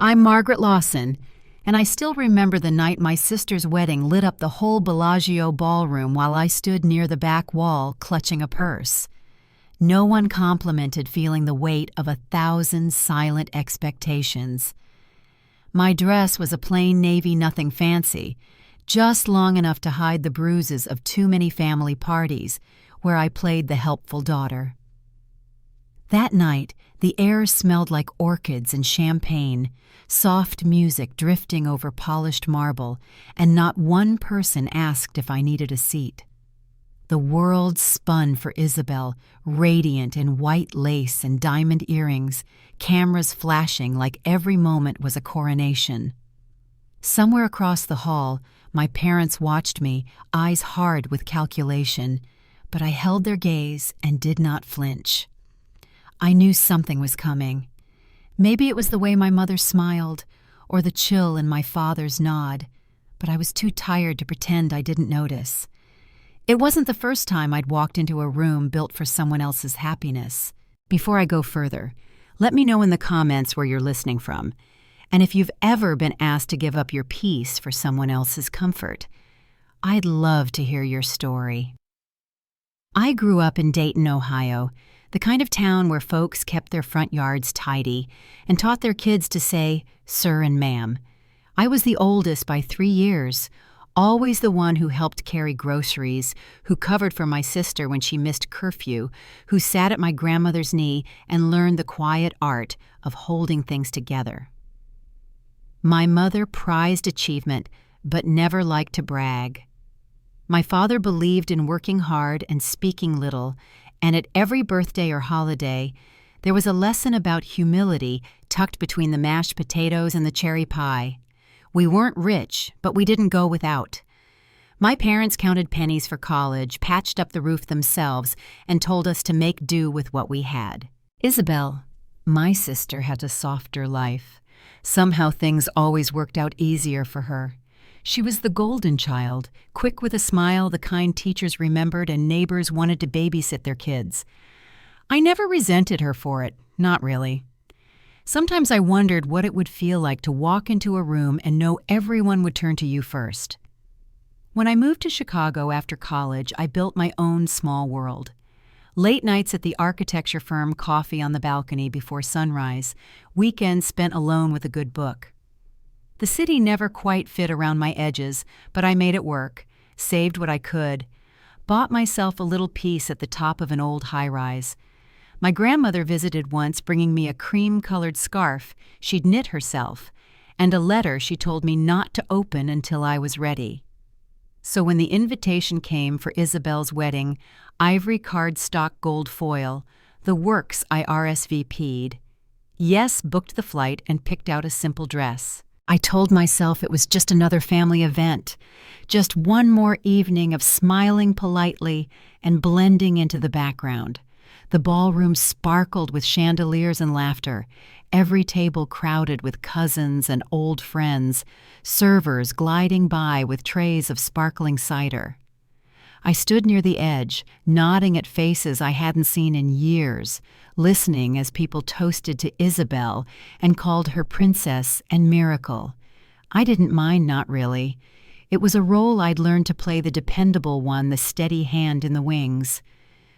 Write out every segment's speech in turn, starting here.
I'm Margaret Lawson, and I still remember the night my sister's wedding lit up the whole Bellagio ballroom while I stood near the back wall clutching a purse. No one complimented feeling the weight of 1,000 silent expectations. My dress was a plain navy nothing fancy, just long enough to hide the bruises of too many family parties where I played the helpful daughter. That night, the air smelled like orchids and champagne, soft music drifting over polished marble, and not one person asked if I needed a seat. The world spun for Isabel, radiant in white lace and diamond earrings, cameras flashing like every moment was a coronation. Somewhere across the hall, my parents watched me, eyes hard with calculation, but I held their gaze and did not flinch. I knew something was coming. Maybe it was the way my mother smiled, or the chill in my father's nod, but I was too tired to pretend I didn't notice. It wasn't the first time I'd walked into a room built for someone else's happiness. Before I go further, let me know in the comments where you're listening from, and if you've ever been asked to give up your peace for someone else's comfort. I'd love to hear your story. I grew up in Dayton, Ohio, the kind of town where folks kept their front yards tidy and taught their kids to say, "Sir" and "Ma'am." I was the oldest by 3 years, always the one who helped carry groceries, who covered for my sister when she missed curfew, who sat at my grandmother's knee and learned the quiet art of holding things together. My mother prized achievement, but never liked to brag. My father believed in working hard and speaking little, and at every birthday or holiday, there was a lesson about humility tucked between the mashed potatoes and the cherry pie. We weren't rich, but we didn't go without. My parents counted pennies for college, patched up the roof themselves, and told us to make do with what we had. Isabel, my sister, had a softer life. Somehow things always worked out easier for her. She was the golden child, quick with a smile the kind teachers remembered and neighbors wanted to babysit their kids. I never resented her for it, not really. Sometimes I wondered what it would feel like to walk into a room and know everyone would turn to you first. When I moved to Chicago after college, I built my own small world. Late nights at the architecture firm, coffee on the balcony before sunrise, weekends spent alone with a good book. The city never quite fit around my edges, but I made it work, saved what I could, bought myself a little piece at the top of an old high-rise. My grandmother visited once, bringing me a cream-colored scarf she'd knit herself, and a letter she told me not to open until I was ready. So when the invitation came for Isabel's wedding, ivory cardstock gold foil, the works I RSVP'd. Yes, booked the flight and picked out a simple dress. I told myself it was just another family event, just one more evening of smiling politely and blending into the background. The ballroom sparkled with chandeliers and laughter, every table crowded with cousins and old friends, servers gliding by with trays of sparkling cider. I stood near the edge, nodding at faces I hadn't seen in years, listening as people toasted to Isabel and called her princess and miracle. I didn't mind, not really. It was a role I'd learned to play, the dependable one, the steady hand in the wings.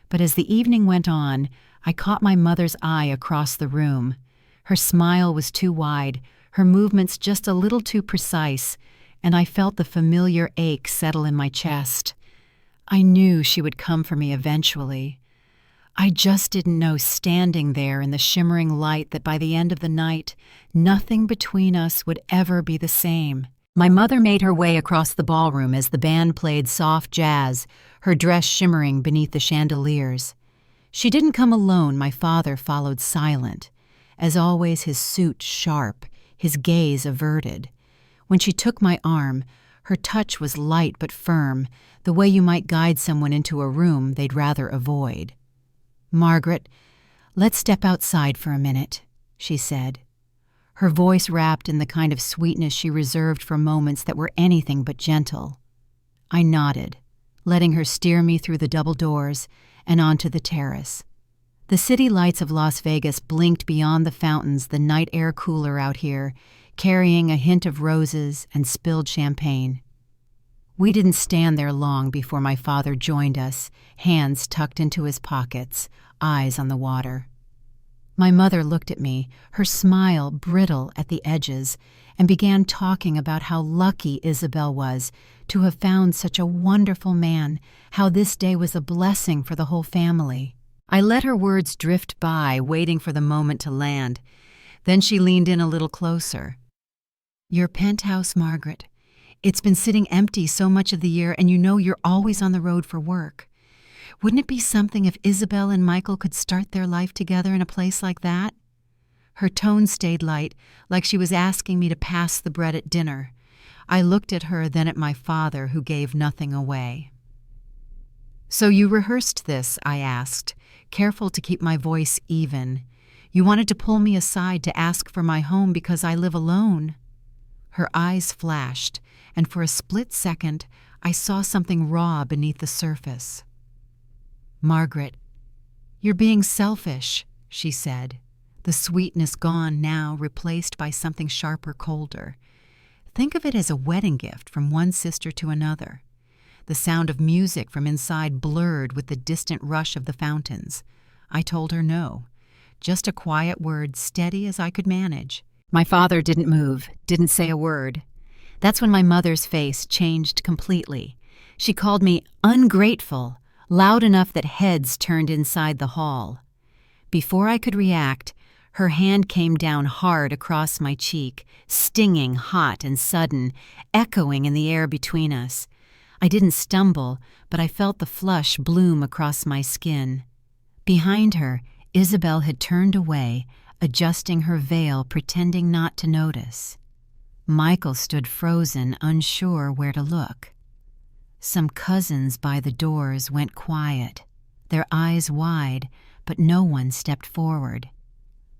But as the evening went on, I caught my mother's eye across the room. Her smile was too wide, her movements just a little too precise, and I felt the familiar ache settle in my chest. I knew she would come for me eventually. I just didn't know, standing there in the shimmering light, that by the end of the night, nothing between us would ever be the same. My mother made her way across the ballroom as the band played soft jazz, her dress shimmering beneath the chandeliers. She didn't come alone. My father followed silent, as always, his suit sharp, his gaze averted. When she took my arm, her touch was light but firm, the way you might guide someone into a room they'd rather avoid. "Margaret, let's step outside for a minute," she said. Her voice wrapped in the kind of sweetness she reserved for moments that were anything but gentle. I nodded, letting her steer me through the double doors and onto the terrace. The city lights of Las Vegas blinked beyond the fountains, the night air cooler out here, carrying a hint of roses and spilled champagne. We didn't stand there long before my father joined us, hands tucked into his pockets, eyes on the water. My mother looked at me, her smile brittle at the edges, and began talking about how lucky Isabel was to have found such a wonderful man, how this day was a blessing for the whole family. I let her words drift by, waiting for the moment to land. Then she leaned in a little closer. "Your penthouse, Margaret. It's been sitting empty so much of the year, and you know you're always on the road for work. Wouldn't it be something if Isabel and Michael could start their life together in a place like that?" Her tone stayed light, like she was asking me to pass the bread at dinner. I looked at her, then at my father, who gave nothing away. "So you rehearsed this?" I asked, careful to keep my voice even. "You wanted to pull me aside to ask for my home because I live alone?" Her eyes flashed, and for a split second, I saw something raw beneath the surface. "Margaret, you're being selfish," she said, the sweetness gone now, replaced by something sharper, colder. "Think of it as a wedding gift from one sister to another." The sound of music from inside blurred with the distant rush of the fountains. I told her no. Just a quiet word, steady as I could manage. My father didn't move, didn't say a word. That's when my mother's face changed completely. She called me ungrateful, loud enough that heads turned inside the hall. Before I could react, her hand came down hard across my cheek, stinging, hot and sudden, echoing in the air between us. I didn't stumble, but I felt the flush bloom across my skin. Behind her, Isabel had turned away, adjusting her veil, pretending not to notice. Michael stood frozen, unsure where to look. Some cousins by the doors went quiet, their eyes wide, but no one stepped forward.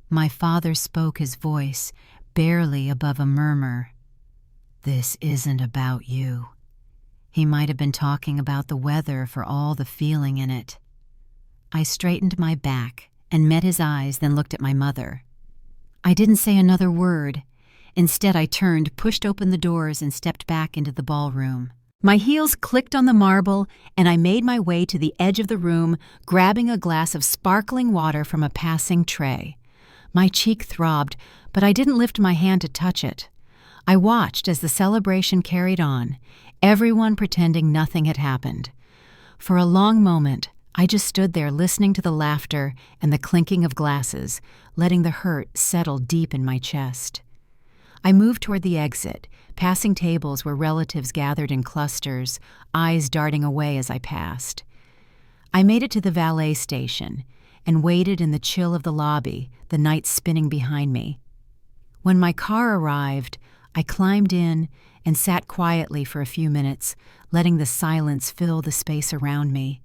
My father spoke, his voice barely above a murmur. "This isn't about you." He might have been talking about the weather for all the feeling in it. I straightened my back and met his eyes, then looked at my mother. I didn't say another word. Instead, I turned, pushed open the doors, and stepped back into the ballroom. My heels clicked on the marble, and I made my way to the edge of the room, grabbing a glass of sparkling water from a passing tray. My cheek throbbed, but I didn't lift my hand to touch it. I watched as the celebration carried on, everyone pretending nothing had happened. For a long moment, I just stood there listening to the laughter and the clinking of glasses, letting the hurt settle deep in my chest. I moved toward the exit, passing tables where relatives gathered in clusters, eyes darting away as I passed. I made it to the valet station and waited in the chill of the lobby, the night spinning behind me. When my car arrived, I climbed in and sat quietly for a few minutes, letting the silence fill the space around me.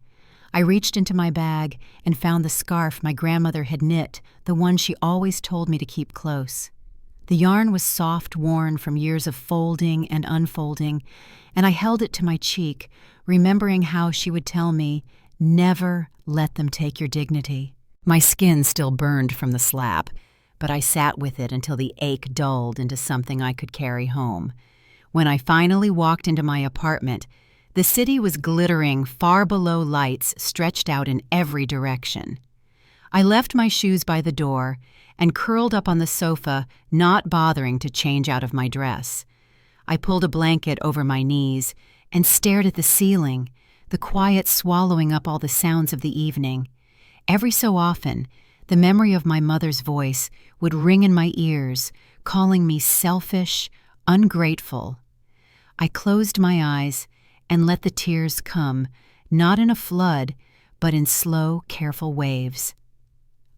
I reached into my bag and found the scarf my grandmother had knit, the one she always told me to keep close. The yarn was soft, worn from years of folding and unfolding, and I held it to my cheek, remembering how she would tell me, "Never let them take your dignity." My skin still burned from the slap, but I sat with it until the ache dulled into something I could carry home. When I finally walked into my apartment, the city was glittering far below lights stretched out in every direction. I left my shoes by the door and curled up on the sofa, not bothering to change out of my dress. I pulled a blanket over my knees and stared at the ceiling, the quiet swallowing up all the sounds of the evening. Every so often, the memory of my mother's voice would ring in my ears, calling me selfish, ungrateful. I closed my eyes and let the tears come, not in a flood, but in slow, careful waves.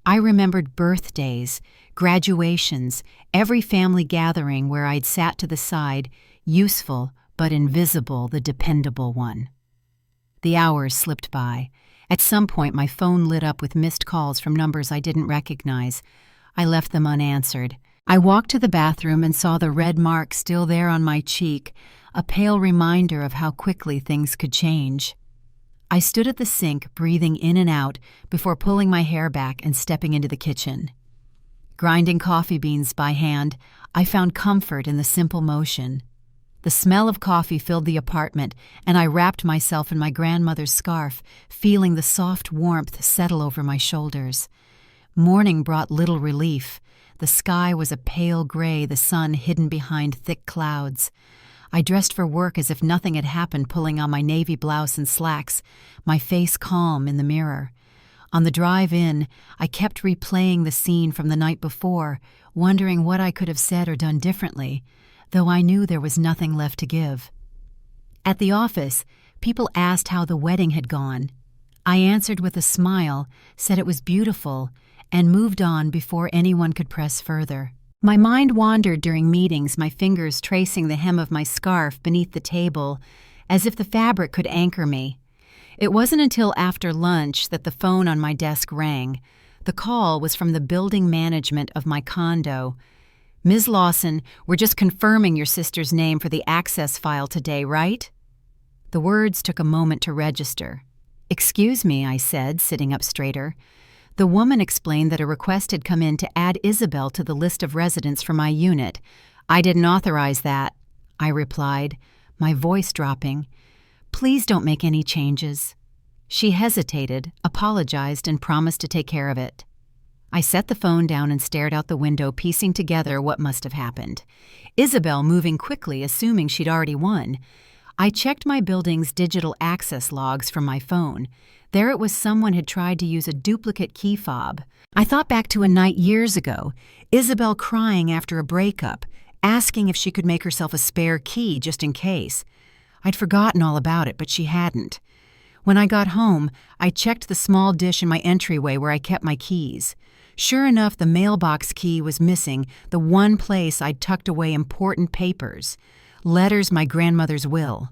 I remembered birthdays, graduations, every family gathering where I'd sat to the side, useful but invisible, the dependable one. The hours slipped by. At some point, my phone lit up with missed calls from numbers I didn't recognize. I left them unanswered. I walked to the bathroom and saw the red mark still there on my cheek, a pale reminder of how quickly things could change. I stood at the sink, breathing in and out, before pulling my hair back and stepping into the kitchen. Grinding coffee beans by hand, I found comfort in the simple motion. The smell of coffee filled the apartment, and I wrapped myself in my grandmother's scarf, feeling the soft warmth settle over my shoulders. Morning brought little relief. The sky was a pale gray, the sun hidden behind thick clouds. I dressed for work as if nothing had happened, pulling on my navy blouse and slacks, my face calm in the mirror. On the drive in, I kept replaying the scene from the night before, wondering what I could have said or done differently, though I knew there was nothing left to give. At the office, people asked how the wedding had gone. I answered with a smile, said it was beautiful, and moved on before anyone could press further. My mind wandered during meetings, my fingers tracing the hem of my scarf beneath the table, as if the fabric could anchor me. It wasn't until after lunch that the phone on my desk rang. The call was from the building management of my condo. "Ms. Lawson, we're just confirming your sister's name for the access file today, right?" The words took a moment to register. "Excuse me," I said, sitting up straighter. The woman explained that a request had come in to add Isabel to the list of residents for my unit. "I didn't authorize that," I replied, my voice dropping. "Please don't make any changes." She hesitated, apologized, and promised to take care of it. I set the phone down and stared out the window, piecing together what must have happened. Isabel moving quickly, assuming she'd already won. I checked my building's digital access logs from my phone. There it was, someone had tried to use a duplicate key fob. I thought back to a night years ago, Isabel crying after a breakup, asking if she could make herself a spare key just in case. I'd forgotten all about it, but she hadn't. When I got home, I checked the small dish in my entryway where I kept my keys. Sure enough, the mailbox key was missing, the one place I'd tucked away important papers. Letters, my grandmother's will.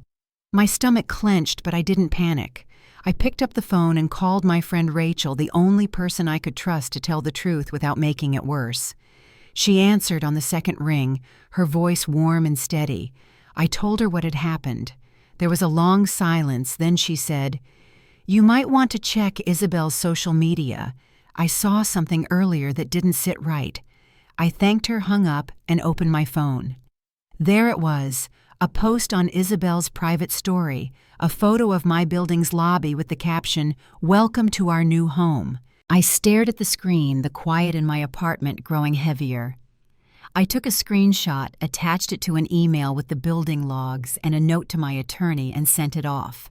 My stomach clenched, but I didn't panic. I picked up the phone and called my friend Rachel, the only person I could trust to tell the truth without making it worse. She answered on the second ring, her voice warm and steady. I told her what had happened. There was a long silence, then she said, "You might want to check Isabel's social media. I saw something earlier that didn't sit right." I thanked her, hung up, and opened my phone. There it was, a post on Isabel's private story, a photo of my building's lobby with the caption, "Welcome to our new home." I stared at the screen, the quiet in my apartment growing heavier. I took a screenshot, attached it to an email with the building logs and a note to my attorney, and sent it off.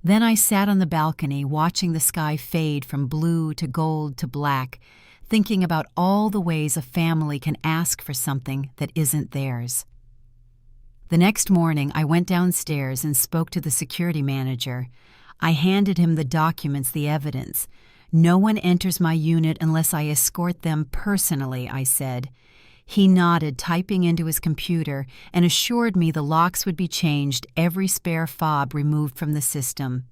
Then I sat on the balcony, watching the sky fade from blue to gold to black, thinking about all the ways a family can ask for something that isn't theirs. The next morning, I went downstairs and spoke to the security manager. I handed him the documents, the evidence. "No one enters my unit unless I escort them personally," I said. He nodded, typing into his computer, and assured me the locks would be changed, every spare fob removed from the system.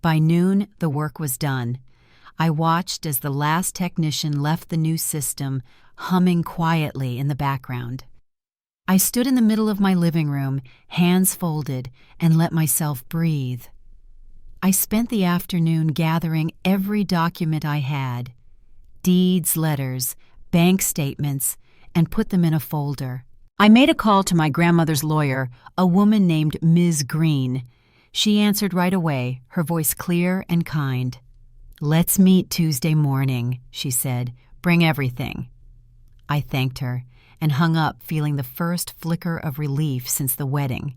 By noon, the work was done. I watched as the last technician left the new system, humming quietly in the background. I stood in the middle of my living room, hands folded, and let myself breathe. I spent the afternoon gathering every document I had, deeds, letters, bank statements, and put them in a folder. I made a call to my grandmother's lawyer, a woman named Ms. Green. She answered right away, her voice clear and kind. "Let's meet Tuesday morning," she said. "Bring everything." I thanked her and hung up, feeling the first flicker of relief since the wedding.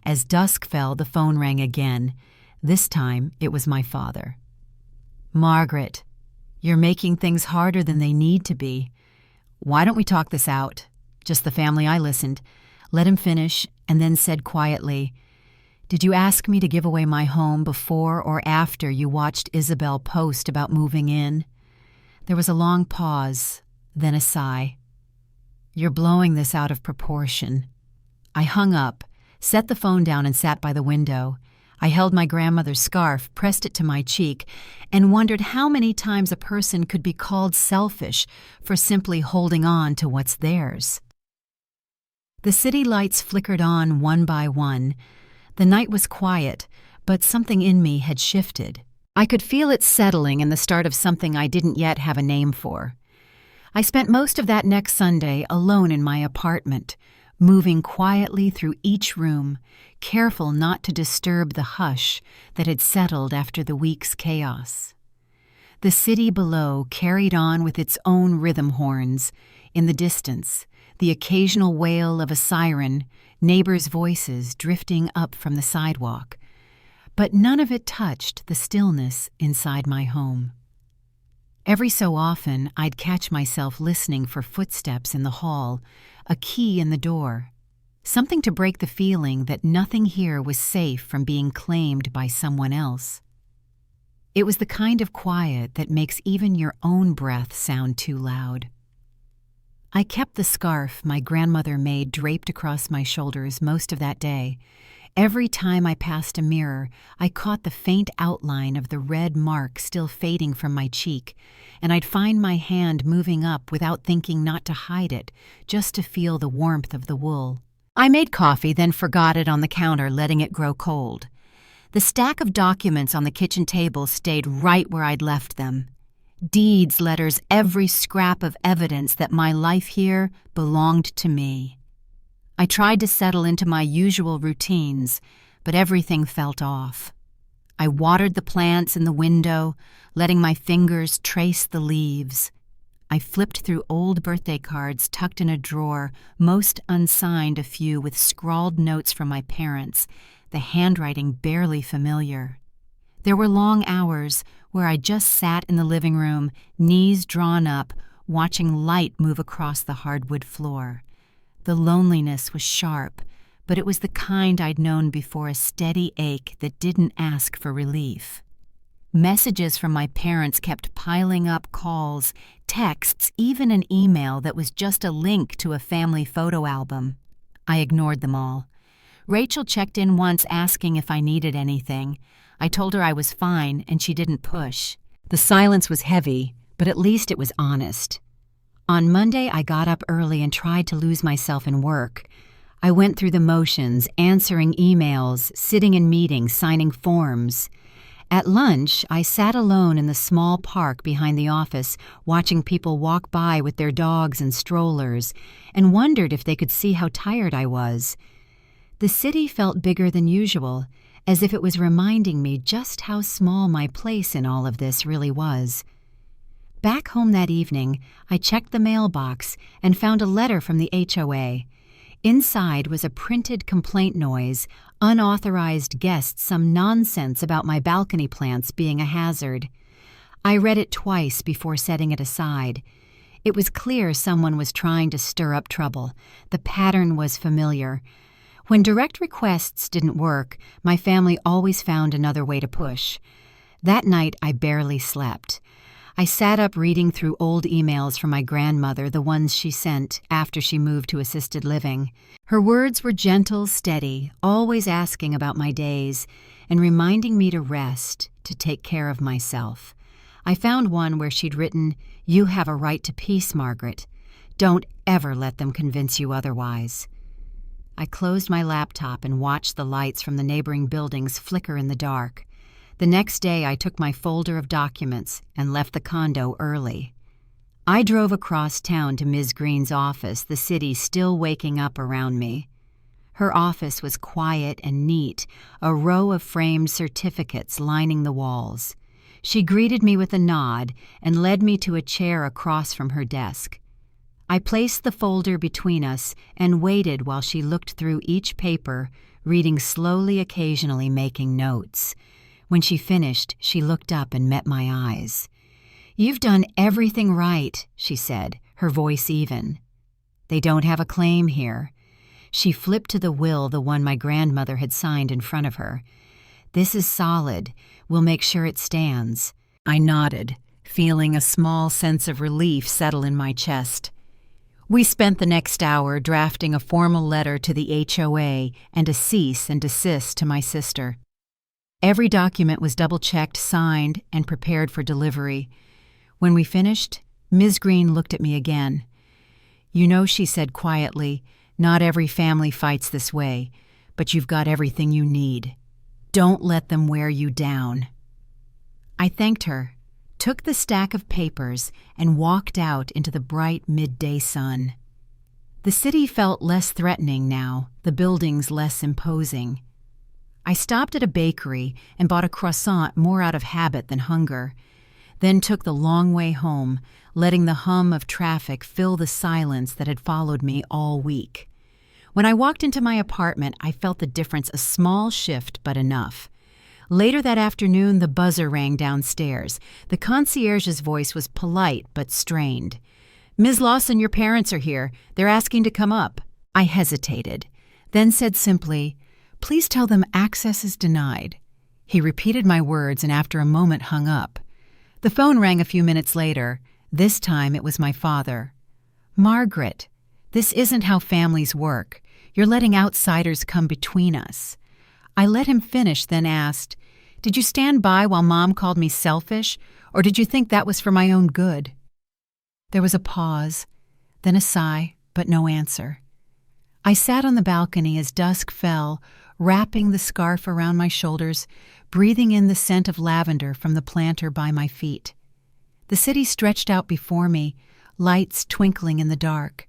As dusk fell, the phone rang again. This time, it was my father. "Margaret, you're making things harder than they need to be. Why don't we talk this out?" Just the family. I listened, let him finish, and then said quietly, "Did you ask me to give away my home before or after you watched Isabel post about moving in?" There was a long pause, then a sigh. "You're blowing this out of proportion." I hung up, set the phone down, and sat by the window. I held my grandmother's scarf, pressed it to my cheek, and wondered how many times a person could be called selfish for simply holding on to what's theirs. The city lights flickered on one by one. The night was quiet, but something in me had shifted. I could feel it settling in the start of something I didn't yet have a name for. I spent most of that next Sunday alone in my apartment, moving quietly through each room, careful not to disturb the hush that had settled after the week's chaos. The city below carried on with its own rhythm horns. In the distance, the occasional wail of a siren, neighbors' voices drifting up from the sidewalk. But none of it touched the stillness inside my home. Every so often, I'd catch myself listening for footsteps in the hall, a key in the door, something to break the feeling that nothing here was safe from being claimed by someone else. It was the kind of quiet that makes even your own breath sound too loud. I kept the scarf my grandmother made draped across my shoulders most of that day. Every time I passed a mirror, I caught the faint outline of the red mark still fading from my cheek, and I'd find my hand moving up without thinking not to hide it, just to feel the warmth of the wool. I made coffee, then forgot it on the counter, letting it grow cold. The stack of documents on the kitchen table stayed right where I'd left them. Deeds, letters, every scrap of evidence that my life here belonged to me. I tried to settle into my usual routines, but everything felt off. I watered the plants in the window, letting my fingers trace the leaves. I flipped through old birthday cards tucked in a drawer, most unsigned, a few with scrawled notes from my parents, the handwriting barely familiar. There were long hours where I just sat in the living room, knees drawn up, watching light move across the hardwood floor. The loneliness was sharp, but it was the kind I'd known before, a steady ache that didn't ask for relief. Messages from my parents kept piling up, calls, texts, even an email that was just a link to a family photo album. I ignored them all. Rachel checked in once asking if I needed anything. I told her I was fine, and she didn't push. The silence was heavy, but at least it was honest. On Monday, I got up early and tried to lose myself in work. I went through the motions, answering emails, sitting in meetings, signing forms. At lunch, I sat alone in the small park behind the office, watching people walk by with their dogs and strollers, and wondered if they could see how tired I was. The city felt bigger than usual, as if it was reminding me just how small my place in all of this really was. Back home that evening, I checked the mailbox and found a letter from the HOA. Inside was a printed complaint noise, unauthorized guests, some nonsense about my balcony plants being a hazard. I read it twice before setting it aside. It was clear someone was trying to stir up trouble. The pattern was familiar. When direct requests didn't work, my family always found another way to push. That night, I barely slept. I sat up reading through old emails from my grandmother, the ones she sent after she moved to assisted living. Her words were gentle, steady, always asking about my days and reminding me to rest, to take care of myself. I found one where she'd written, "You have a right to peace, Margaret. Don't ever let them convince you otherwise." I closed my laptop and watched the lights from the neighboring buildings flicker in the dark. The next day, I took my folder of documents and left the condo early. I drove across town to Ms. Green's office, the city still waking up around me. Her office was quiet and neat, a row of framed certificates lining the walls. She greeted me with a nod and led me to a chair across from her desk. I placed the folder between us and waited while she looked through each paper, reading slowly, occasionally making notes. When she finished, she looked up and met my eyes. "You've done everything right," she said, her voice even. "They don't have a claim here." She flipped to the will, the one my grandmother had signed in front of her. "This is solid. We'll make sure it stands." I nodded, feeling a small sense of relief settle in my chest. We spent the next hour drafting a formal letter to the HOA and a cease and desist to my sister. Every document was double-checked, signed, and prepared for delivery. When we finished, Ms. Green looked at me again. "You know," she said quietly, "not every family fights this way, but you've got everything you need." Don't let them wear you down." I thanked her, took the stack of papers, and walked out into the bright midday sun. The city felt less threatening now, the buildings less imposing. I stopped at a bakery and bought a croissant more out of habit than hunger, then took the long way home, letting the hum of traffic fill the silence that had followed me all week. When I walked into my apartment, I felt the difference, a small shift, but enough. Later that afternoon, the buzzer rang downstairs. The concierge's voice was polite but strained. "Ms. Lawson, your parents are here. They're asking to come up." I hesitated, then said simply, "Please tell them access is denied." He repeated my words and after a moment hung up. The phone rang a few minutes later. This time it was my father. "Margaret, this isn't how families work. You're letting outsiders come between us." I let him finish, then asked, "Did you stand by while Mom called me selfish, or did you think that was for my own good?" There was a pause, then a sigh, but no answer. I sat on the balcony as dusk fell, wrapping the scarf around my shoulders, breathing in the scent of lavender from the planter by my feet. The city stretched out before me, lights twinkling in the dark.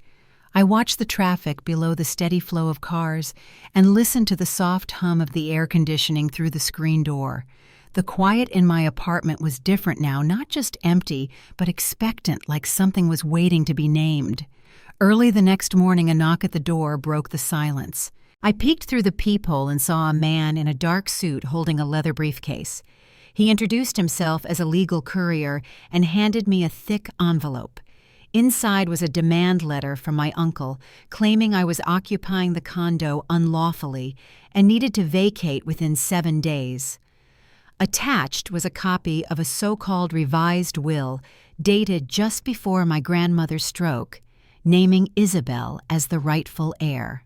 I watched the traffic below the steady flow of cars and listened to the soft hum of the air conditioning through the screen door. The quiet in my apartment was different now, not just empty, but expectant, like something was waiting to be named. Early the next morning, a knock at the door broke the silence. I peeked through the peephole and saw a man in a dark suit holding a leather briefcase. He introduced himself as a legal courier and handed me a thick envelope. Inside was a demand letter from my uncle, claiming I was occupying the condo unlawfully and needed to vacate within 7 days. Attached was a copy of a so-called revised will, dated just before my grandmother's stroke, naming Isabel as the rightful heir.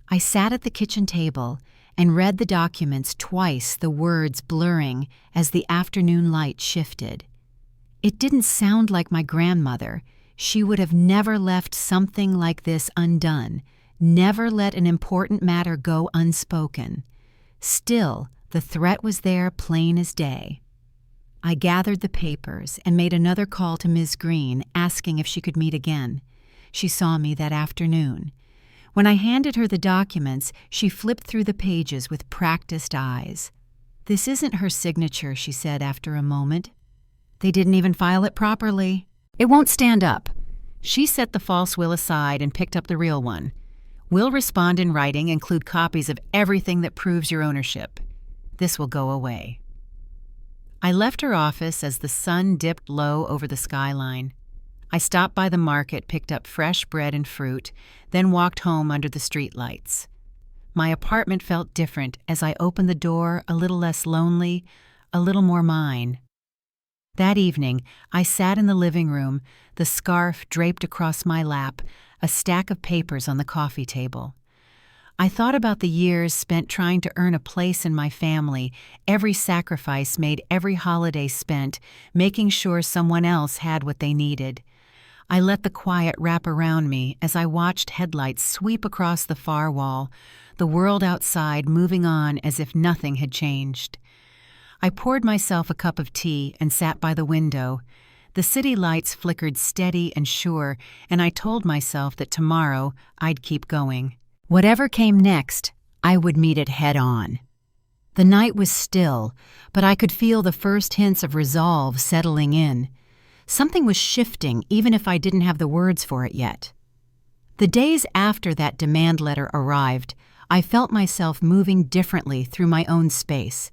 I sat at the kitchen table and read the documents twice, the words blurring as the afternoon light shifted. It didn't sound like my grandmother. She would have never left something like this undone, never let an important matter go unspoken. Still, the threat was there plain as day. I gathered the papers and made another call to Ms. Green, asking if she could meet again. She saw me that afternoon. When I handed her the documents, she flipped through the pages with practiced eyes. "This isn't her signature," she said after a moment. "They didn't even file it properly. It won't stand up." She set the false will aside and picked up the real one. "We'll respond in writing, include copies of everything that proves your ownership. This will go away." I left her office as the sun dipped low over the skyline. I stopped by the market, picked up fresh bread and fruit, then walked home under the streetlights. My apartment felt different as I opened the door, a little less lonely, a little more mine. That evening, I sat in the living room, the scarf draped across my lap, a stack of papers on the coffee table. I thought about the years spent trying to earn a place in my family, every sacrifice made, every holiday spent, making sure someone else had what they needed. I let the quiet wrap around me as I watched headlights sweep across the far wall, the world outside moving on as if nothing had changed. I poured myself a cup of tea and sat by the window. The city lights flickered steady and sure, and I told myself that tomorrow I'd keep going. Whatever came next, I would meet it head on. The night was still, but I could feel the first hints of resolve settling in. Something was shifting, even if I didn't have the words for it yet. The days after that demand letter arrived, I felt myself moving differently through my own space.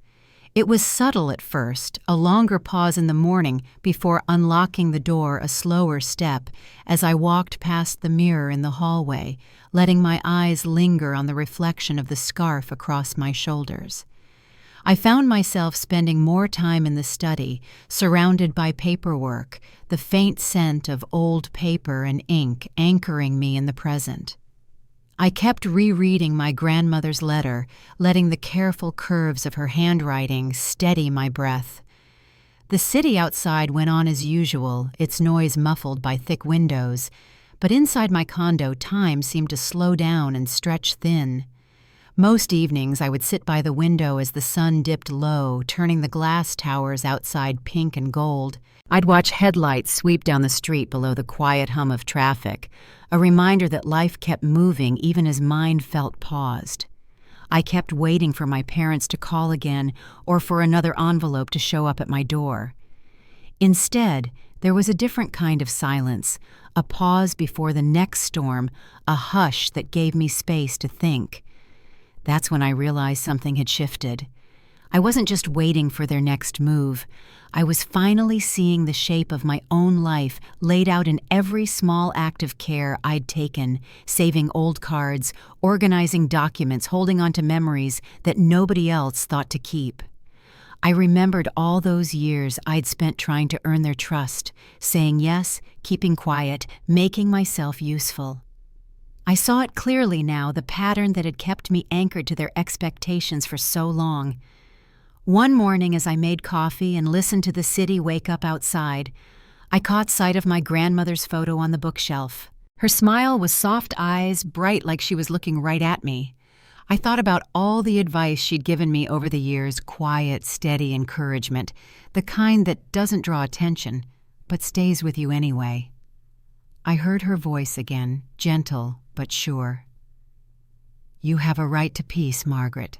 It was subtle at first, a longer pause in the morning before unlocking the door, a slower step as I walked past the mirror in the hallway, letting my eyes linger on the reflection of the scarf across my shoulders. I found myself spending more time in the study, surrounded by paperwork, the faint scent of old paper and ink anchoring me in the present. I kept rereading my grandmother's letter, letting the careful curves of her handwriting steady my breath. The city outside went on as usual, its noise muffled by thick windows, but inside my condo time seemed to slow down and stretch thin. Most evenings I would sit by the window as the sun dipped low, turning the glass towers outside pink and gold. I'd watch headlights sweep down the street below the quiet hum of traffic, a reminder that life kept moving even as mine felt paused. I kept waiting for my parents to call again or for another envelope to show up at my door. Instead, there was a different kind of silence, a pause before the next storm, a hush that gave me space to think. That's when I realized something had shifted. I wasn't just waiting for their next move. I was finally seeing the shape of my own life laid out in every small act of care I'd taken, saving old cards, organizing documents, holding on to memories that nobody else thought to keep. I remembered all those years I'd spent trying to earn their trust, saying yes, keeping quiet, making myself useful. I saw it clearly now, the pattern that had kept me anchored to their expectations for so long. One morning as I made coffee and listened to the city wake up outside, I caught sight of my grandmother's photo on the bookshelf. Her smile was soft eyes, bright like she was looking right at me. I thought about all the advice she'd given me over the years, quiet, steady encouragement, the kind that doesn't draw attention, but stays with you anyway. I heard her voice again, gentle but sure. "You have a right to peace, Margaret.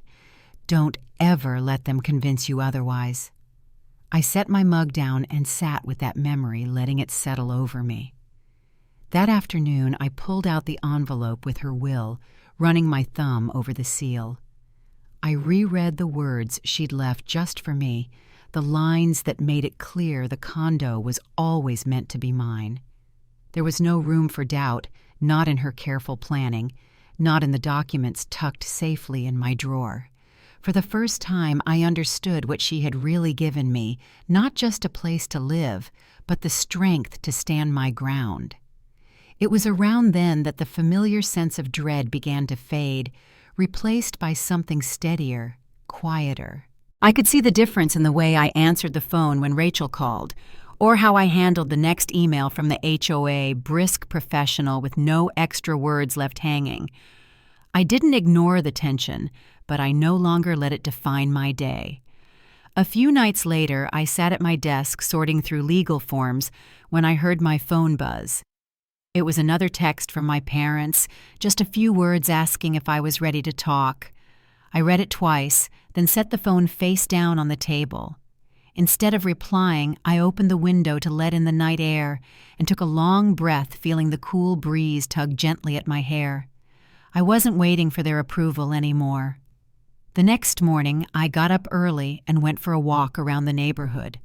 Don't ever let them convince you otherwise." I set my mug down and sat with that memory, letting it settle over me. That afternoon, I pulled out the envelope with her will, running my thumb over the seal. I reread the words she'd left just for me, the lines that made it clear the condo was always meant to be mine. There was no room for doubt, not in her careful planning, not in the documents tucked safely in my drawer. For the first time, I understood what she had really given me, not just a place to live, but the strength to stand my ground. It was around then that the familiar sense of dread began to fade, replaced by something steadier, quieter. I could see the difference in the way I answered the phone when Rachel called, or how I handled the next email from the HOA, brisk professional with no extra words left hanging. I didn't ignore the tension, but I no longer let it define my day. A few nights later, I sat at my desk sorting through legal forms when I heard my phone buzz. It was another text from my parents, just a few words asking if I was ready to talk. I read it twice, then set the phone face down on the table. Instead of replying, I opened the window to let in the night air and took a long breath, feeling the cool breeze tug gently at my hair. I wasn't waiting for their approval anymore. The next morning, I got up early and went for a walk around the neighborhood.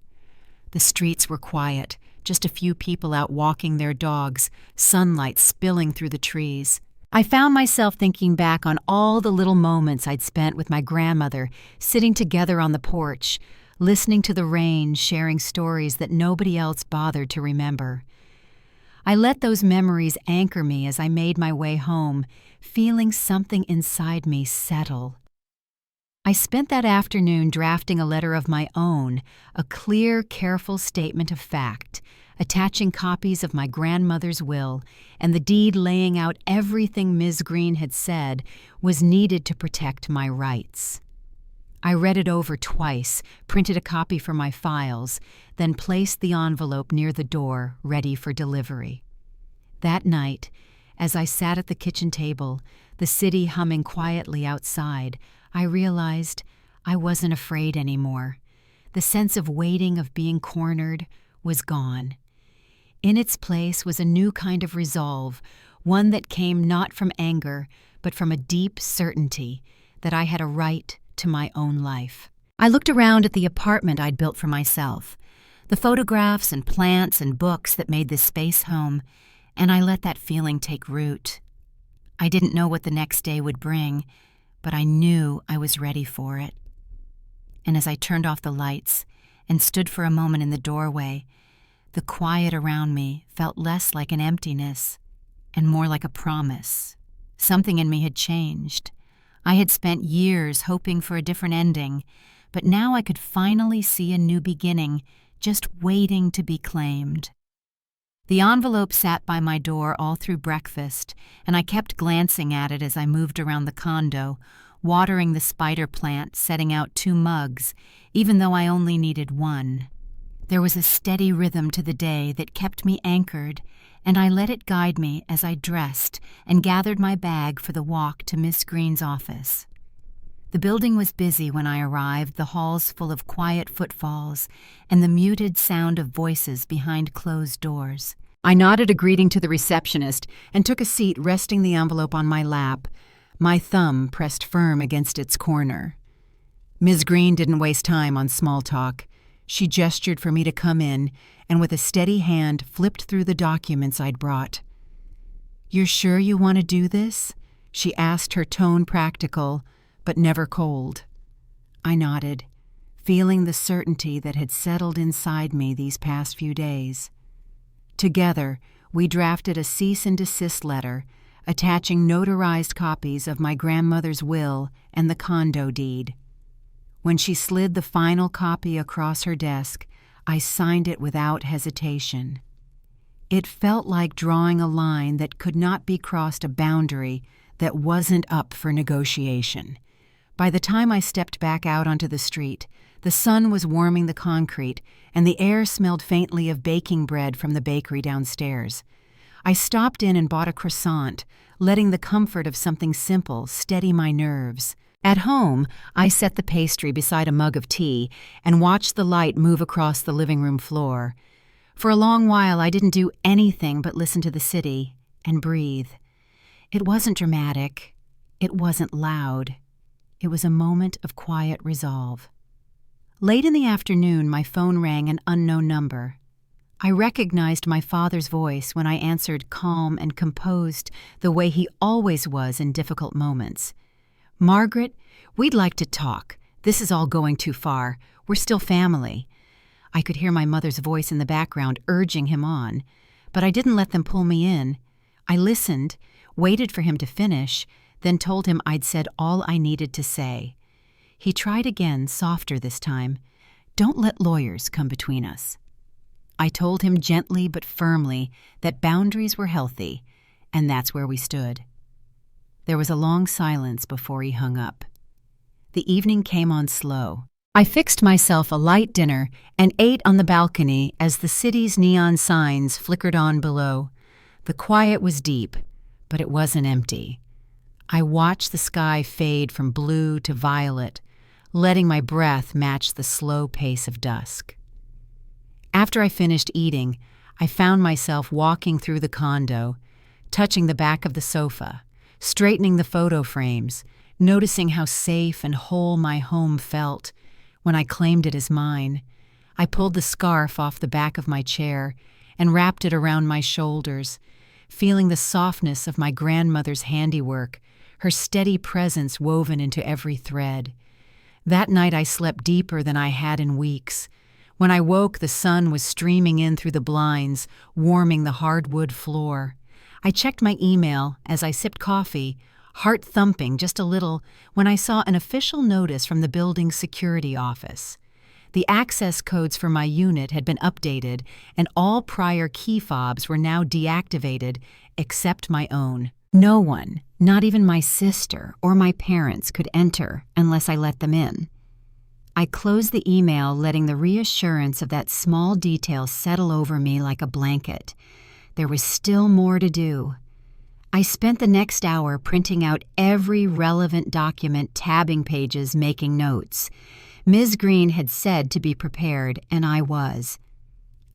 The streets were quiet, just a few people out walking their dogs, sunlight spilling through the trees. I found myself thinking back on all the little moments I'd spent with my grandmother, sitting together on the porch, listening to the rain, sharing stories that nobody else bothered to remember. I let those memories anchor me as I made my way home, feeling something inside me settle. I spent that afternoon drafting a letter of my own, a clear, careful statement of fact, attaching copies of my grandmother's will, and the deed laying out everything Ms. Green had said was needed to protect my rights. I read it over twice, printed a copy for my files, then placed the envelope near the door, ready for delivery. That night, as I sat at the kitchen table, the city humming quietly outside, I realized I wasn't afraid anymore. The sense of waiting, of being cornered, was gone. In its place was a new kind of resolve, one that came not from anger, but from a deep certainty that I had a right to my own life. I looked around at the apartment I'd built for myself, the photographs and plants and books that made this space home, and I let that feeling take root. I didn't know what the next day would bring, but I knew I was ready for it. And as I turned off the lights and stood for a moment in the doorway, the quiet around me felt less like an emptiness and more like a promise. Something in me had changed. I had spent years hoping for a different ending, but now I could finally see a new beginning, just waiting to be claimed. The envelope sat by my door all through breakfast, and I kept glancing at it as I moved around the condo, watering the spider plant, setting out 2 mugs, even though I only needed 1. There was a steady rhythm to the day that kept me anchored, and I let it guide me as I dressed and gathered my bag for the walk to Miss Green's office. The building was busy when I arrived, the halls full of quiet footfalls and the muted sound of voices behind closed doors. I nodded a greeting to the receptionist and took a seat, resting the envelope on my lap, my thumb pressed firm against its corner. Ms. Green didn't waste time on small talk. She gestured for me to come in and with a steady hand flipped through the documents I'd brought. "You're sure you want to do this?" she asked, her tone practical, but never cold. I nodded, feeling the certainty that had settled inside me these past few days. Together, we drafted a cease and desist letter, attaching notarized copies of my grandmother's will and the condo deed. When she slid the final copy across her desk, I signed it without hesitation. It felt like drawing a line that could not be crossed, a boundary that wasn't up for negotiation. By the time I stepped back out onto the street, the sun was warming the concrete, and the air smelled faintly of baking bread from the bakery downstairs. I stopped in and bought a croissant, letting the comfort of something simple steady my nerves. At home, I set the pastry beside a mug of tea and watched the light move across the living room floor. For a long while, I didn't do anything but listen to the city and breathe. It wasn't dramatic. It wasn't loud. It was a moment of quiet resolve. Late in the afternoon, my phone rang, an unknown number. I recognized my father's voice when I answered, calm and composed the way he always was in difficult moments. "Margaret, we'd like to talk. This is all going too far. We're still family." I could hear my mother's voice in the background urging him on, but I didn't let them pull me in. I listened, waited for him to finish, then told him I'd said all I needed to say. He tried again, softer this time. "Don't let lawyers come between us." I told him gently but firmly that boundaries were healthy, and that's where we stood. There was a long silence before he hung up. The evening came on slow. I fixed myself a light dinner and ate on the balcony as the city's neon signs flickered on below. The quiet was deep, but it wasn't empty. I watched the sky fade from blue to violet, letting my breath match the slow pace of dusk. After I finished eating, I found myself walking through the condo, touching the back of the sofa, straightening the photo frames, noticing how safe and whole my home felt when I claimed it as mine. I pulled the scarf off the back of my chair and wrapped it around my shoulders, feeling the softness of my grandmother's handiwork, her steady presence woven into every thread. That night I slept deeper than I had in weeks. When I woke, the sun was streaming in through the blinds, warming the hardwood floor. I checked my email as I sipped coffee, heart thumping just a little, when I saw an official notice from the building's security office. The access codes for my unit had been updated, and all prior key fobs were now deactivated except my own. No one, not even my sister or my parents, could enter unless I let them in. I closed the email, letting the reassurance of that small detail settle over me like a blanket. There was still more to do. I spent the next hour printing out every relevant document, tabbing pages, making notes. Ms. Green had said to be prepared, and I was.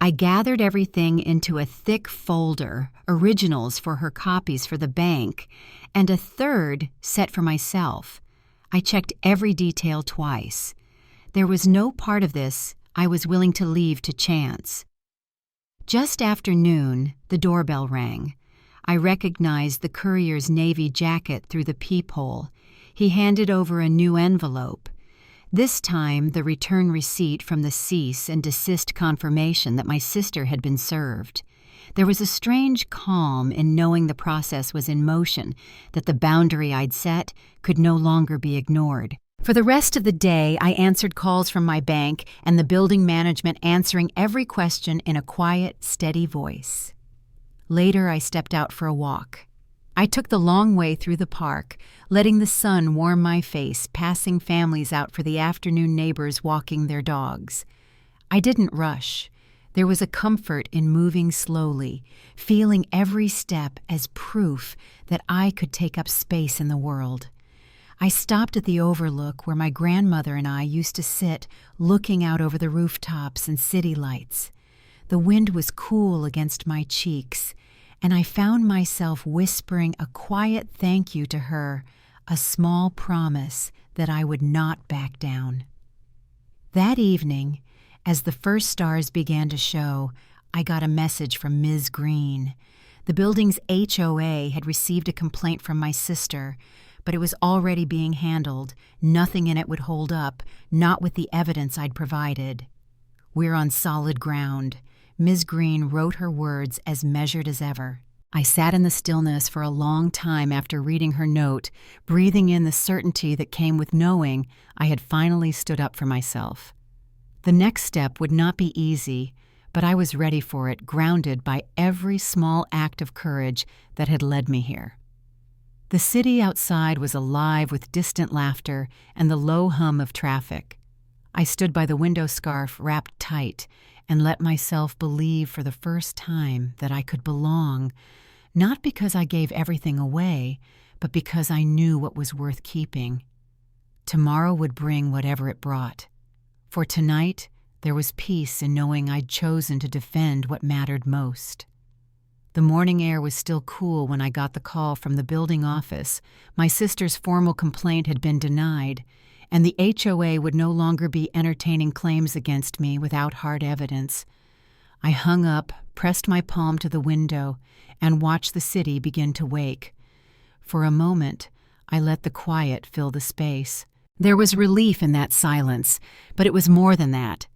I gathered everything into a thick folder, originals for her copies for the bank, and a third set for myself. I checked every detail twice. There was no part of this I was willing to leave to chance. Just after noon, the doorbell rang. I recognized the courier's navy jacket through the peephole. He handed over a new envelope. This time, the return receipt from the cease and desist confirmation that my sister had been served. There was a strange calm in knowing the process was in motion, that the boundary I'd set could no longer be ignored. For the rest of the day, I answered calls from my bank and the building management, answering every question in a quiet, steady voice. Later, I stepped out for a walk. I took the long way through the park, letting the sun warm my face, passing families out for the afternoon neighbors walking their dogs. I didn't rush. There was a comfort in moving slowly, feeling every step as proof that I could take up space in the world. I stopped at the overlook where my grandmother and I used to sit, looking out over the rooftops and city lights. The wind was cool against my cheeks, and I found myself whispering a quiet thank you to her, a small promise that I would not back down. That evening, as the first stars began to show, I got a message from Ms. Green. The building's HOA had received a complaint from my sister, but it was already being handled. Nothing in it would hold up, not with the evidence I'd provided. We're on solid ground. Ms. Green wrote her words as measured as ever. I sat in the stillness for a long time after reading her note, breathing in the certainty that came with knowing I had finally stood up for myself. The next step would not be easy, but I was ready for it, grounded by every small act of courage that had led me here. The city outside was alive with distant laughter and the low hum of traffic. I stood by the window scarf wrapped tight and let myself believe for the first time that I could belong, not because I gave everything away, but because I knew what was worth keeping. Tomorrow would bring whatever it brought. For tonight, there was peace in knowing I'd chosen to defend what mattered most. The morning air was still cool when I got the call from the building office. My sister's formal complaint had been denied, and the HOA would no longer be entertaining claims against me without hard evidence. I hung up, pressed my palm to the window, and watched the city begin to wake. For a moment, I let the quiet fill the space. There was relief in that silence, but it was more than that.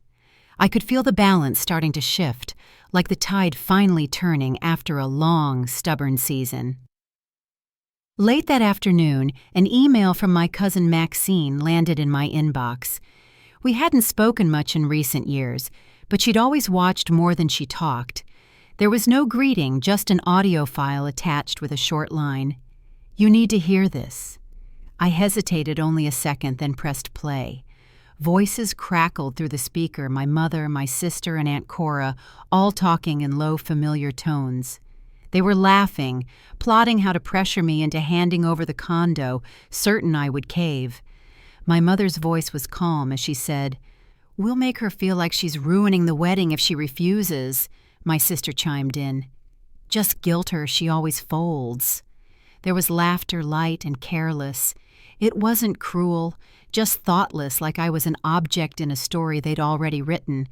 I could feel the balance starting to shift, like the tide finally turning after a long, stubborn season. Late that afternoon, an email from my cousin Maxine landed in my inbox. We hadn't spoken much in recent years, but she'd always watched more than she talked. There was no greeting, just an audio file attached with a short line. "You need to hear this." I hesitated only a second, then pressed play. Voices crackled through the speaker, my mother, my sister, and Aunt Cora, all talking in low, familiar tones. They were laughing, plotting how to pressure me into handing over the condo, certain I would cave. My mother's voice was calm as she said, "We'll make her feel like she's ruining the wedding if she refuses," my sister chimed in. "Just guilt her, she always folds." There was laughter, light and careless. It wasn't cruel, just thoughtless, like I was an object in a story they'd already written.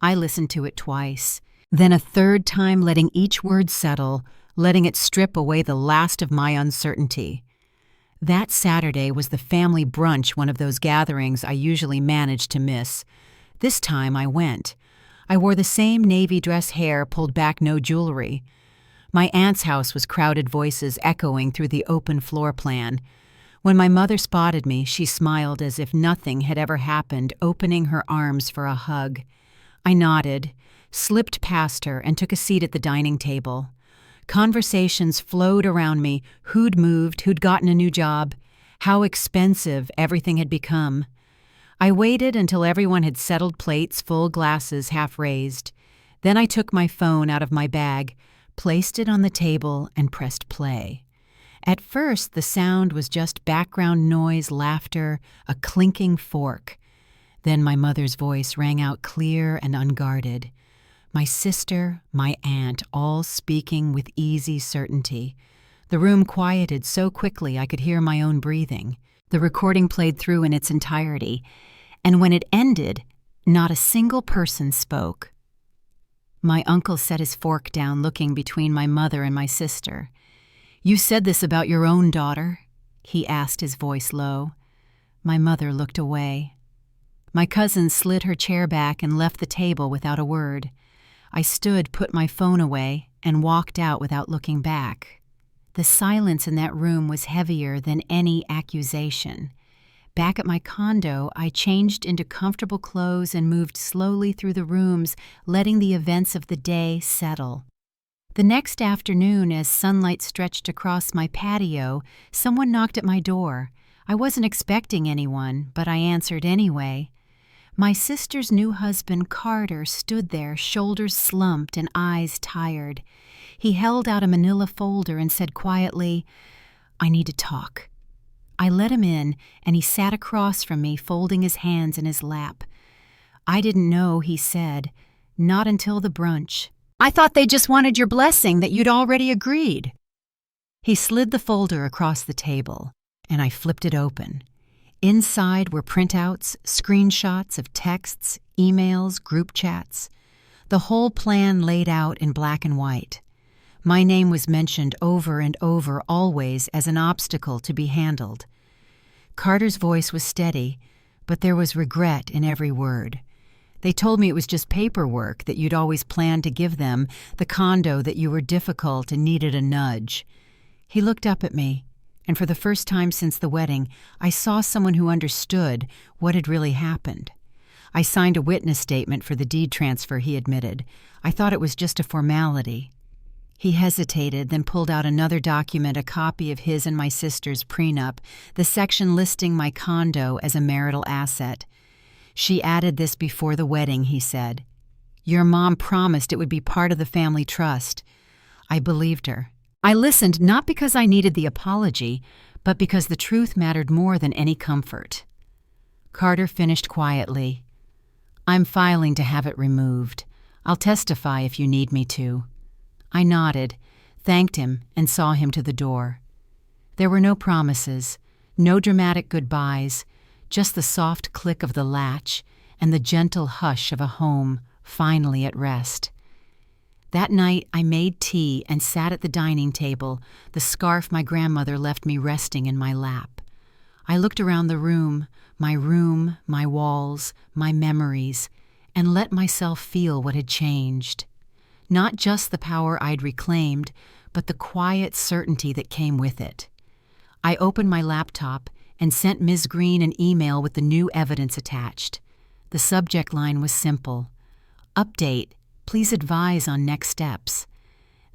I listened to it twice, then a third time, letting each word settle, letting it strip away the last of my uncertainty. That Saturday was the family brunch, one of those gatherings I usually managed to miss. This time I went. I wore the same navy dress, hair pulled back, no jewelry. My aunt's house was crowded, voices echoing through the open floor plan. When my mother spotted me, she smiled as if nothing had ever happened, opening her arms for a hug. I nodded, slipped past her, and took a seat at the dining table. Conversations flowed around me, who'd moved, who'd gotten a new job, how expensive everything had become. I waited until everyone had settled, plates, full glasses half raised. Then I took my phone out of my bag, placed it on the table, and pressed play. At first, the sound was just background noise, laughter, a clinking fork. Then my mother's voice rang out clear and unguarded. My sister, my aunt, all speaking with easy certainty. The room quieted so quickly I could hear my own breathing. The recording played through in its entirety, and when it ended, not a single person spoke. My uncle set his fork down, looking between my mother and my sister. "You said this about your own daughter?" he asked, his voice low. My mother looked away. My cousin slid her chair back and left the table without a word. I stood, put my phone away, and walked out without looking back. The silence in that room was heavier than any accusation. Back at my condo, I changed into comfortable clothes and moved slowly through the rooms, letting the events of the day settle. The next afternoon, as sunlight stretched across my patio, someone knocked at my door. I wasn't expecting anyone, but I answered anyway. My sister's new husband, Carter, stood there, shoulders slumped and eyes tired. He held out a manila folder and said quietly, "I need to talk." I let him in, and he sat across from me, folding his hands in his lap. "I didn't know," he said, "not until the brunch. I thought they just wanted your blessing that you'd already agreed." He slid the folder across the table, and I flipped it open. Inside were printouts, screenshots of texts, emails, group chats. The whole plan laid out in black and white. My name was mentioned over and over, always as an obstacle to be handled. Carter's voice was steady, but there was regret in every word. They told me it was just paperwork, that you'd always planned to give them, the condo, that you were difficult and needed a nudge. He looked up at me, and for the first time since the wedding, I saw someone who understood what had really happened. I signed a witness statement for the deed transfer, he admitted. I thought it was just a formality. He hesitated, then pulled out another document, a copy of his and my sister's prenup, the section listing my condo as a marital asset. "She added this before the wedding," he said. "Your mom promised it would be part of the family trust." I believed her. I listened not because I needed the apology, but because the truth mattered more than any comfort. Carter finished quietly. "I'm filing to have it removed. I'll testify if you need me to." I nodded, thanked him, and saw him to the door. There were no promises, no dramatic goodbyes, just the soft click of the latch and the gentle hush of a home finally at rest. That night I made tea and sat at the dining table, the scarf my grandmother left me resting in my lap. I looked around the room, my walls, my memories, and let myself feel what had changed. Not just the power I'd reclaimed, but the quiet certainty that came with it. I opened my laptop and sent Ms. Green an email with the new evidence attached. The subject line was simple: "Update, please advise on next steps."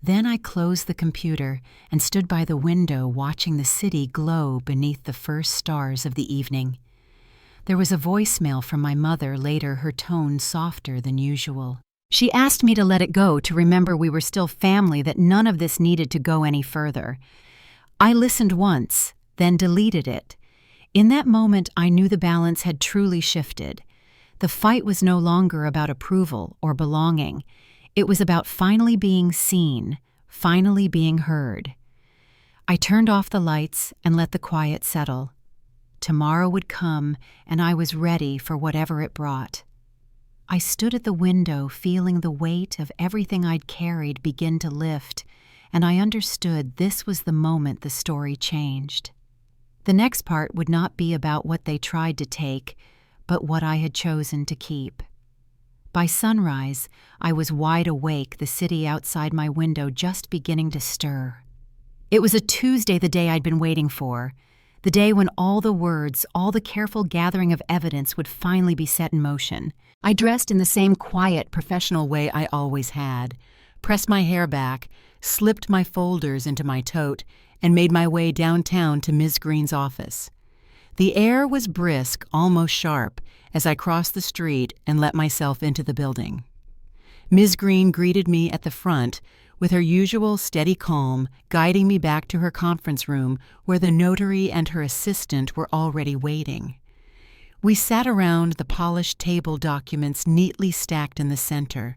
Then I closed the computer and stood by the window watching the city glow beneath the first stars of the evening. There was a voicemail from my mother later, her tone softer than usual. She asked me to let it go, to remember we were still family, that none of this needed to go any further. I listened once, then deleted it. In that moment, I knew the balance had truly shifted. The fight was no longer about approval or belonging. It was about finally being seen, finally being heard. I turned off the lights and let the quiet settle. Tomorrow would come, and I was ready for whatever it brought. I stood at the window, feeling the weight of everything I'd carried begin to lift, and I understood this was the moment the story changed. The next part would not be about what they tried to take, but what I had chosen to keep. By sunrise, I was wide awake, the city outside my window just beginning to stir. It was a Tuesday, the day I'd been waiting for, the day when all the words, all the careful gathering of evidence would finally be set in motion. I dressed in the same quiet, professional way I always had, pressed my hair back, slipped my folders into my tote, and made my way downtown to Ms. Green's office. The air was brisk, almost sharp, as I crossed the street and let myself into the building. Ms. Green greeted me at the front with her usual steady calm, guiding me back to her conference room where the notary and her assistant were already waiting. We sat around the polished table, documents neatly stacked in the center.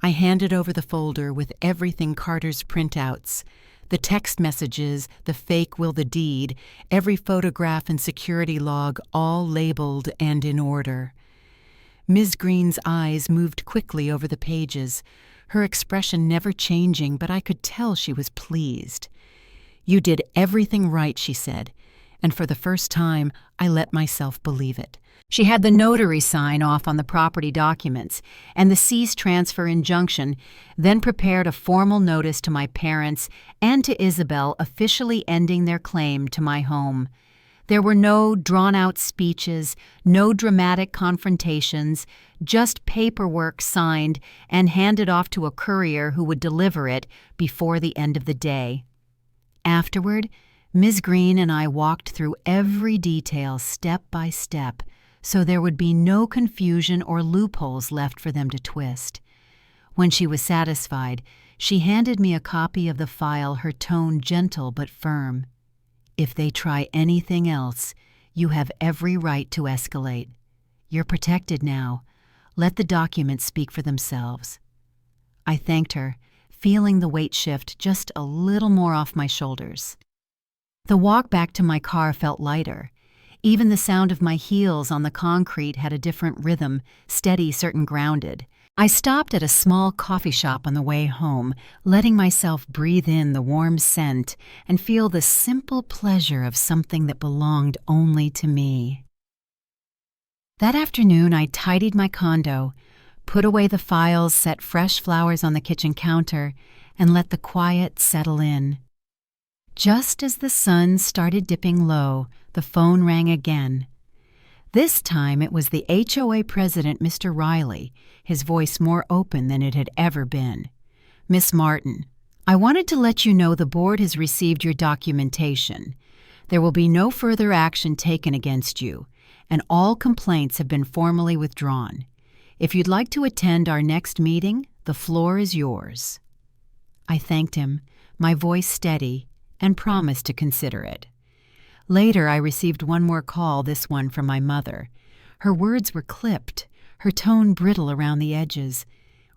I handed over the folder with everything Carter's printouts, the text messages, the fake will the deed, every photograph and security log, all labeled and in order. Ms. Green's eyes moved quickly over the pages, her expression never changing, but I could tell she was pleased. "You did everything right," she said, and for the first time, I let myself believe it. She had the notary sign off on the property documents and the cease transfer injunction, then prepared a formal notice to my parents and to Isabel officially ending their claim to my home. There were no drawn-out speeches, no dramatic confrontations, just paperwork signed and handed off to a courier who would deliver it before the end of the day. Afterward, Ms. Green and I walked through every detail step by step, so there would be no confusion or loopholes left for them to twist. When she was satisfied, she handed me a copy of the file, her tone gentle but firm. "If they try anything else, you have every right to escalate. You're protected now. Let the documents speak for themselves." I thanked her, feeling the weight shift just a little more off my shoulders. The walk back to my car felt lighter. Even the sound of my heels on the concrete had a different rhythm, steady, certain, grounded. I stopped at a small coffee shop on the way home, letting myself breathe in the warm scent and feel the simple pleasure of something that belonged only to me. That afternoon, I tidied my condo, put away the files, set fresh flowers on the kitchen counter, and let the quiet settle in. Just as the sun started dipping low, the phone rang again. This time it was the HOA president, Mr. Riley, his voice more open than it had ever been. "Miss Martin, I wanted to let you know the board has received your documentation. There will be no further action taken against you, and all complaints have been formally withdrawn. If you'd like to attend our next meeting, the floor is yours." I thanked him, my voice steady, and promised to consider it. Later, I received one more call, this one from my mother. Her words were clipped, her tone brittle around the edges.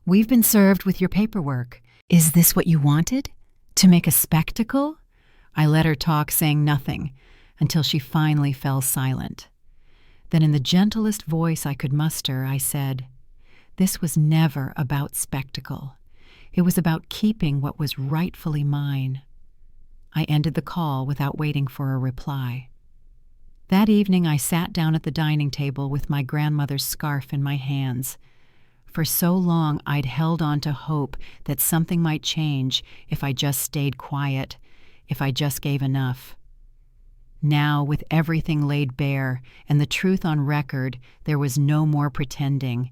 "We've been served with your paperwork. Is this what you wanted? To make a spectacle?" I let her talk, saying nothing, until she finally fell silent. Then in the gentlest voice I could muster, I said, "This was never about spectacle. It was about keeping what was rightfully mine." I ended the call without waiting for a reply. That evening I sat down at the dining table with my grandmother's scarf in my hands. For so long I'd held on to hope that something might change if I just stayed quiet, if I just gave enough. Now, with everything laid bare and the truth on record, there was no more pretending.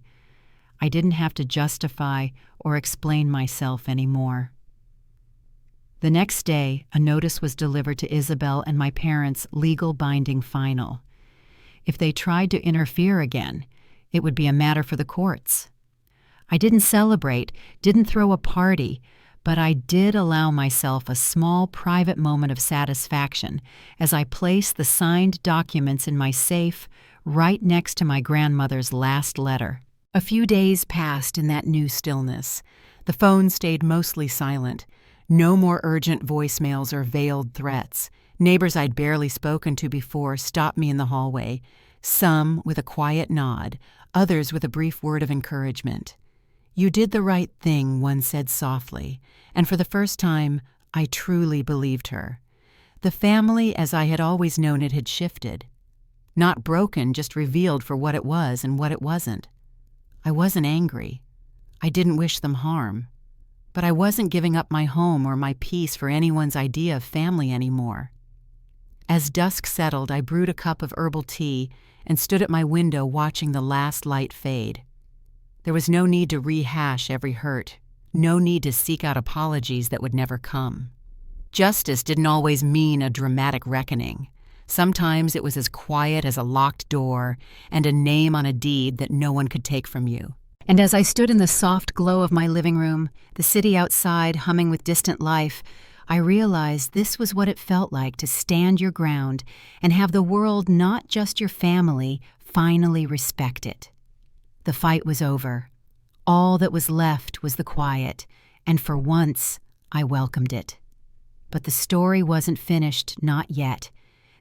I didn't have to justify or explain myself anymore. The next day, a notice was delivered to Isabel and my parents' legal binding final. If they tried to interfere again, it would be a matter for the courts. I didn't celebrate, didn't throw a party, but I did allow myself a small private moment of satisfaction as I placed the signed documents in my safe right next to my grandmother's last letter. A few days passed in that new stillness. The phone stayed mostly silent. No more urgent voicemails or veiled threats. Neighbors I'd barely spoken to before stopped me in the hallway, some with a quiet nod, others with a brief word of encouragement. "You did the right thing," one said softly, and for the first time, I truly believed her. The family, as I had always known it, had shifted. Not broken, just revealed for what it was and what it wasn't. I wasn't angry. I didn't wish them harm. But I wasn't giving up my home or my peace for anyone's idea of family anymore. As dusk settled, I brewed a cup of herbal tea and stood at my window watching the last light fade. There was no need to rehash every hurt, no need to seek out apologies that would never come. Justice didn't always mean a dramatic reckoning. Sometimes it was as quiet as a locked door and a name on a deed that no one could take from you. And as I stood in the soft glow of my living room, the city outside humming with distant life, I realized this was what it felt like to stand your ground and have the world, not just your family, finally respect it. The fight was over. All that was left was the quiet, and for once, I welcomed it. But the story wasn't finished, not yet.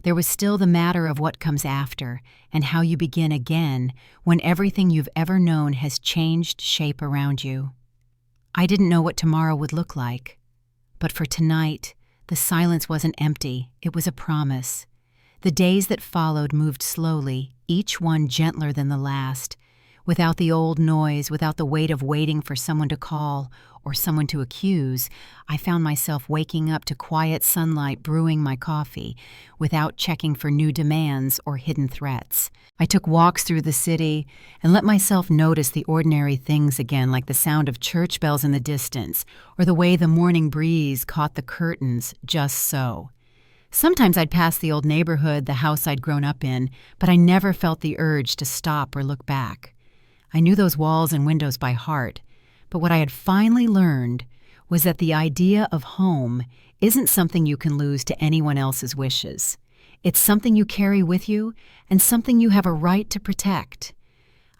There was still the matter of what comes after and how you begin again when everything you've ever known has changed shape around you. I didn't know what tomorrow would look like, but for tonight, the silence wasn't empty, it was a promise. The days that followed moved slowly, each one gentler than the last. Without the old noise, without the weight of waiting for someone to call or someone to accuse, I found myself waking up to quiet sunlight brewing my coffee, without checking for new demands or hidden threats. I took walks through the city and let myself notice the ordinary things again, like the sound of church bells in the distance, or the way the morning breeze caught the curtains just so. Sometimes I'd pass the old neighborhood, the house I'd grown up in, but I never felt the urge to stop or look back. I knew those walls and windows by heart, but what I had finally learned was that the idea of home isn't something you can lose to anyone else's wishes. It's something you carry with you and something you have a right to protect.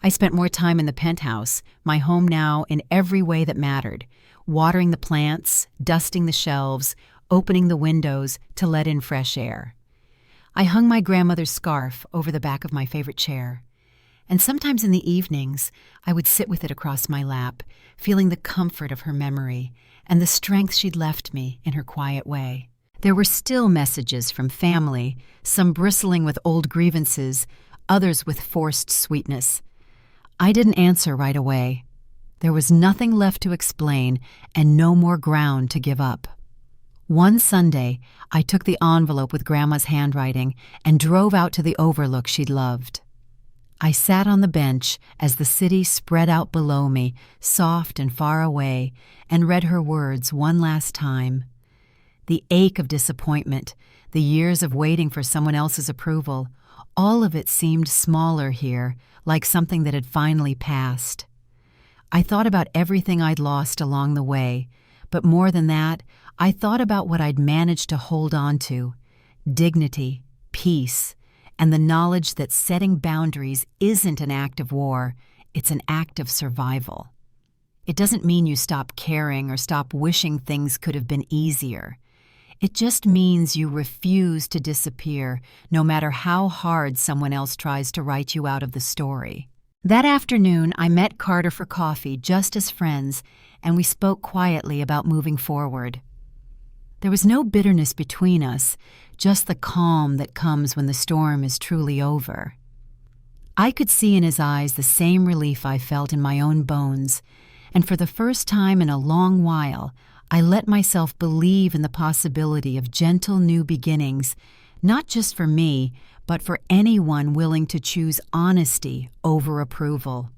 I spent more time in the penthouse, my home now, in every way that mattered, watering the plants, dusting the shelves, opening the windows to let in fresh air. I hung my grandmother's scarf over the back of my favorite chair. And sometimes in the evenings, I would sit with it across my lap, feeling the comfort of her memory and the strength she'd left me in her quiet way. There were still messages from family, some bristling with old grievances, others with forced sweetness. I didn't answer right away. There was nothing left to explain and no more ground to give up. One Sunday, I took the envelope with Grandma's handwriting and drove out to the overlook she'd loved. I sat on the bench as the city spread out below me, soft and far away, and read her words one last time. The ache of disappointment, the years of waiting for someone else's approval, all of it seemed smaller here, like something that had finally passed. I thought about everything I'd lost along the way, but more than that, I thought about what I'd managed to hold on to: dignity, peace, and the knowledge that setting boundaries isn't an act of war, it's an act of survival. It doesn't mean you stop caring or stop wishing things could have been easier. It just means you refuse to disappear, no matter how hard someone else tries to write you out of the story. That afternoon, I met Carter for coffee just as friends, and we spoke quietly about moving forward. There was no bitterness between us, just the calm that comes when the storm is truly over. I could see in his eyes the same relief I felt in my own bones, and for the first time in a long while, I let myself believe in the possibility of gentle new beginnings, not just for me, but for anyone willing to choose honesty over approval.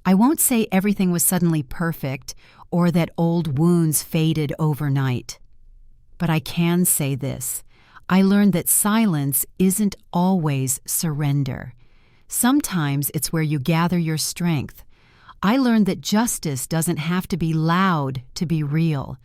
I won't say everything was suddenly perfect or that old wounds faded overnight. But I can say this: I learned that silence isn't always surrender. Sometimes it's where you gather your strength. I learned that justice doesn't have to be loud to be real.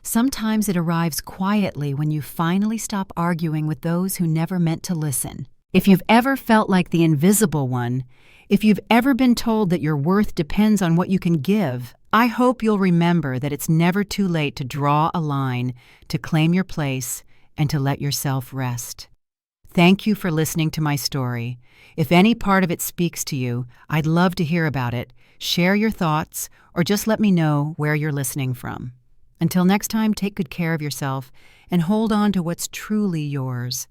Sometimes it arrives quietly when you finally stop arguing with those who never meant to listen. If you've ever felt like the invisible one, if you've ever been told that your worth depends on what you can give, I hope you'll remember that it's never too late to draw a line, to claim your place, and to let yourself rest. Thank you for listening to my story. If any part of it speaks to you, I'd love to hear about it. Share your thoughts, or just let me know where you're listening from. Until next time, take good care of yourself and hold on to what's truly yours.